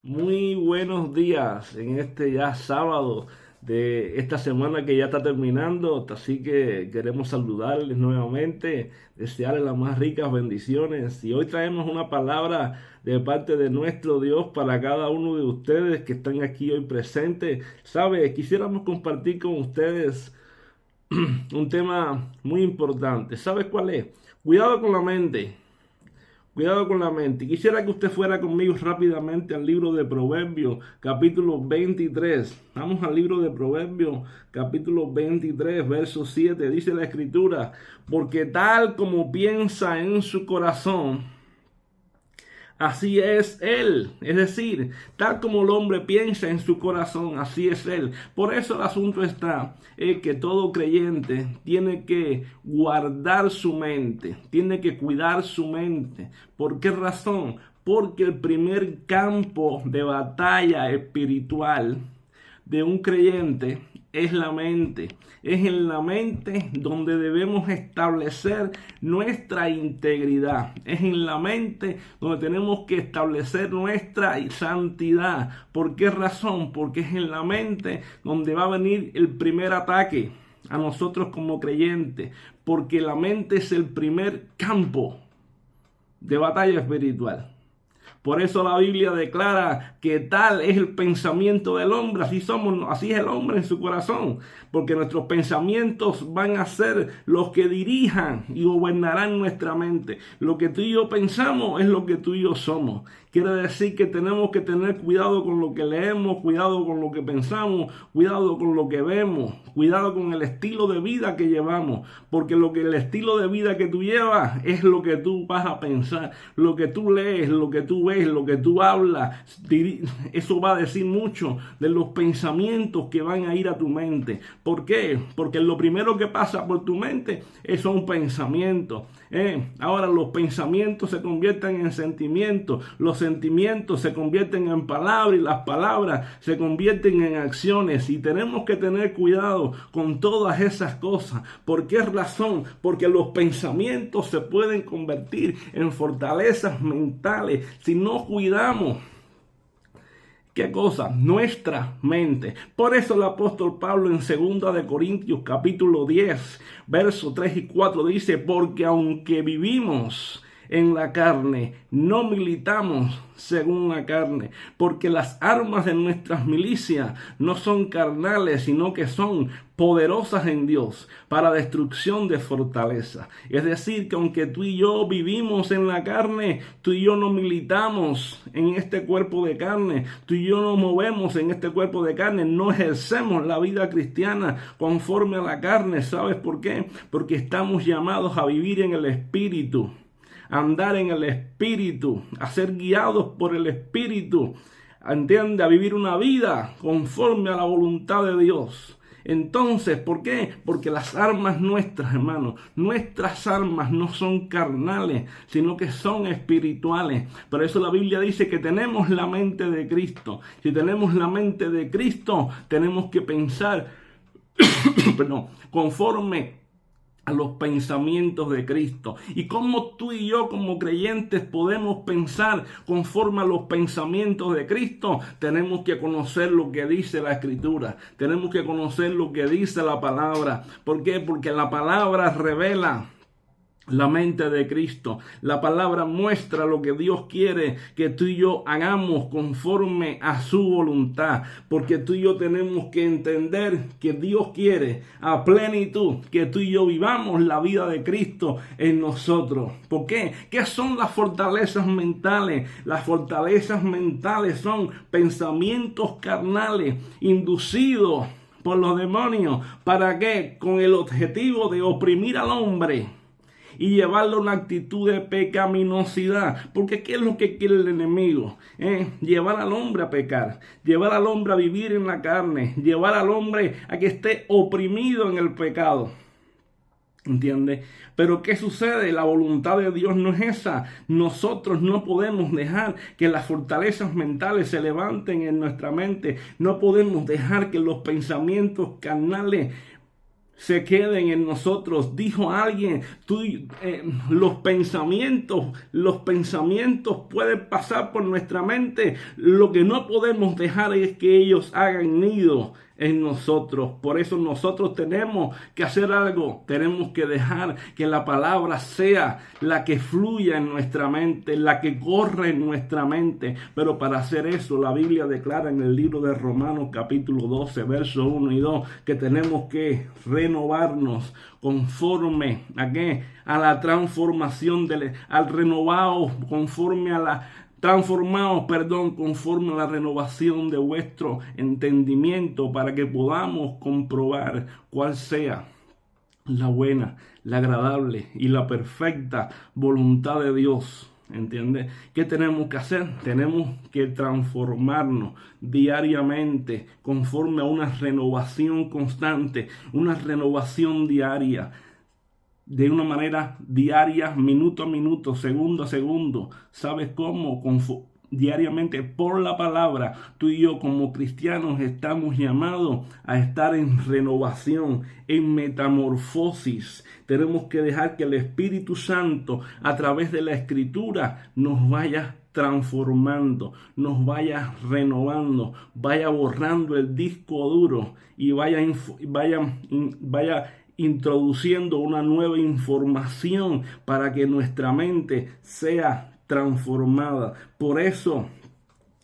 Muy buenos días en este ya sábado de esta semana que ya está terminando, así que queremos saludarles nuevamente, desearles las más ricas bendiciones y hoy traemos una palabra de parte de nuestro Dios para cada uno de ustedes que están aquí hoy presentes. Sabe, quisiéramos compartir con ustedes un tema muy importante. ¿Sabes cuál es? Cuidado con la mente. Cuidado con la mente. Quisiera que usted fuera conmigo rápidamente al libro de Proverbios, capítulo 23. Vamos al libro de Proverbios, capítulo 23, verso 7. Dice la escritura, porque tal como piensa en su corazón, así es él. Es decir, tal como el hombre piensa en su corazón, así es él. Por eso el asunto está en que todo creyente tiene que guardar su mente, tiene que cuidar su mente. ¿Por qué razón? Porque el primer campo de batalla espiritual de un creyente es la mente. Es en la mente donde debemos establecer nuestra integridad. Es en la mente donde tenemos que establecer nuestra santidad. ¿Por qué razón? Porque es en la mente donde va a venir el primer ataque a nosotros como creyentes. Porque la mente es el primer campo de batalla espiritual. Por eso la Biblia declara que tal es el pensamiento del hombre, así es el hombre en su corazón, porque nuestros pensamientos van a ser los que dirijan y gobernarán nuestra mente. Lo que tú y yo pensamos es lo que tú y yo somos. Quiere decir que tenemos que tener cuidado con lo que leemos, cuidado con lo que pensamos, cuidado con lo que vemos, cuidado con el estilo de vida que llevamos, porque el estilo de vida que tú llevas es lo que tú vas a pensar, lo que tú lees, lo que tú ves, lo que tú hablas, eso va a decir mucho de los pensamientos que van a ir a tu mente. ¿Por qué? Porque lo primero que pasa por tu mente son pensamientos. Ahora los pensamientos se convierten en sentimientos, los sentimientos se convierten en palabras y las palabras se convierten en acciones y tenemos que tener cuidado con todas esas cosas. ¿Por qué razón? Porque los pensamientos se pueden convertir en fortalezas mentales si no cuidamos. ¿Qué cosa? Nuestra mente. Por eso el apóstol Pablo en 2 capítulo 10, versos 3 y 4 dice, porque aunque vivimos en la carne, no militamos según la carne, porque las armas de nuestras milicias no son carnales, sino que son poderosas en Dios para destrucción de fortaleza. Es decir, que aunque tú y yo vivimos en la carne, tú y yo no militamos en este cuerpo de carne, tú y yo no movemos en este cuerpo de carne, no ejercemos la vida cristiana conforme a la carne. ¿Sabes por qué? Porque estamos llamados a vivir en el Espíritu, andar en el Espíritu, a ser guiados por el Espíritu, entiende, a vivir una vida conforme a la voluntad de Dios. Entonces, ¿por qué? Porque las armas nuestras, hermanos, nuestras armas no son carnales, sino que son espirituales. Por eso la Biblia dice que tenemos la mente de Cristo. Si tenemos la mente de Cristo, tenemos que pensar, conforme a los pensamientos de Cristo. Y cómo tú y yo como creyentes podemos pensar conforme a los pensamientos de Cristo, tenemos que conocer lo que dice la Escritura, tenemos que conocer lo que dice la palabra. ¿Por qué? Porque la palabra revela la mente de Cristo. La palabra muestra lo que Dios quiere que tú y yo hagamos conforme a su voluntad. Porque tú y yo tenemos que entender que Dios quiere a plenitud que tú y yo vivamos la vida de Cristo en nosotros. ¿Por qué? ¿Qué son las fortalezas mentales? Las fortalezas mentales son pensamientos carnales inducidos por los demonios. ¿Para qué? Con el objetivo de oprimir al hombre y llevarlo a una actitud de pecaminosidad. Porque ¿qué es lo que quiere el enemigo? Llevar al hombre a pecar, llevar al hombre a vivir en la carne, llevar al hombre a que esté oprimido en el pecado. ¿Entiendes? Pero ¿qué sucede? La voluntad de Dios no es esa. Nosotros no podemos dejar que las fortalezas mentales se levanten en nuestra mente. No podemos dejar que los pensamientos carnales se queden en nosotros. Dijo alguien, los pensamientos pueden pasar por nuestra mente. Lo que no podemos dejar es que ellos hagan nido en nosotros. Por eso nosotros tenemos que hacer algo. Tenemos que dejar que la palabra sea la que fluya en nuestra mente, la que corre en nuestra mente. Pero para hacer eso, la Biblia declara en el libro de Romanos capítulo 12, versos 1 y 2, que tenemos que renovarnos conforme ¿a qué? A la transformación al renovado, conforme a la conforme a la renovación de vuestro entendimiento, para que podamos comprobar cuál sea la buena, la agradable y la perfecta voluntad de Dios. ¿Entiendes? ¿Qué tenemos que hacer? Tenemos que transformarnos diariamente conforme a una renovación constante, una renovación diaria, de una manera diaria, minuto a minuto, segundo a segundo. ¿Sabes cómo? Diariamente por la palabra. Tú y yo como cristianos estamos llamados a estar en renovación, en metamorfosis. Tenemos que dejar que el Espíritu Santo a través de la Escritura nos vaya transformando, nos vaya renovando, vaya borrando el disco duro y vaya introduciendo una nueva información para que nuestra mente sea transformada. Por eso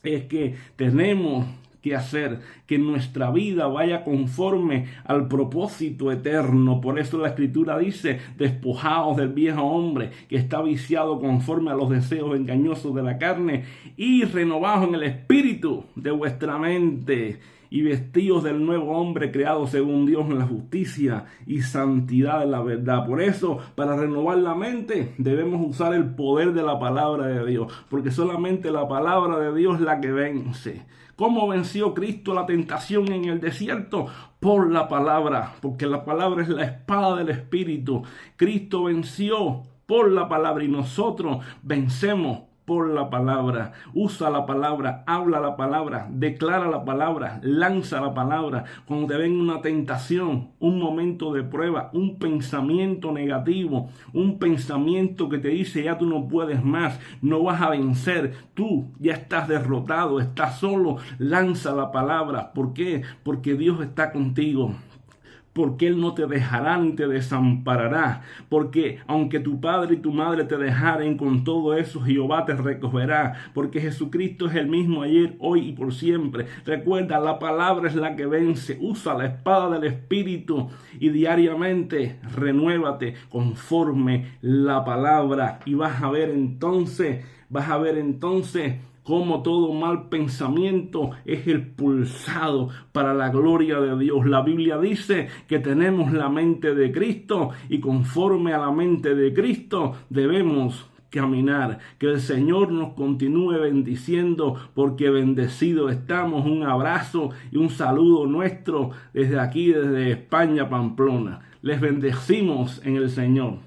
es que tenemos que hacer que nuestra vida vaya conforme al propósito eterno. Por eso la Escritura dice: despojaos del viejo hombre que está viciado conforme a los deseos engañosos de la carne, y renovaos en el espíritu de vuestra mente, y vestidos del nuevo hombre creado según Dios en la justicia y santidad de la verdad. Por eso, para renovar la mente, debemos usar el poder de la palabra de Dios, porque solamente la palabra de Dios es la que vence. ¿Cómo venció Cristo la tentación en el desierto? Por la palabra, porque la palabra es la espada del Espíritu. Cristo venció por la palabra y nosotros vencemos por la palabra. Usa la palabra, habla la palabra, declara la palabra, lanza la palabra. Cuando te venga una tentación, un momento de prueba, un pensamiento negativo, un pensamiento que te dice: ya tú no puedes más, no vas a vencer, tú ya estás derrotado, estás solo, lanza la palabra. ¿Por qué? Porque Dios está contigo. Porque Él no te dejará ni te desamparará. Porque aunque tu padre y tu madre te dejaren, con todo eso Jehová te recogerá. Porque Jesucristo es el mismo ayer, hoy y por siempre. Recuerda, la palabra es la que vence. Usa la espada del Espíritu y diariamente renuévate conforme la palabra. Y vas a ver entonces cómo todo mal pensamiento es expulsado para la gloria de Dios. La Biblia dice que tenemos la mente de Cristo, y conforme a la mente de Cristo debemos caminar. Que el Señor nos continúe bendiciendo, porque bendecidos estamos. Un abrazo y un saludo nuestro desde aquí, desde España, Pamplona. Les bendecimos en el Señor.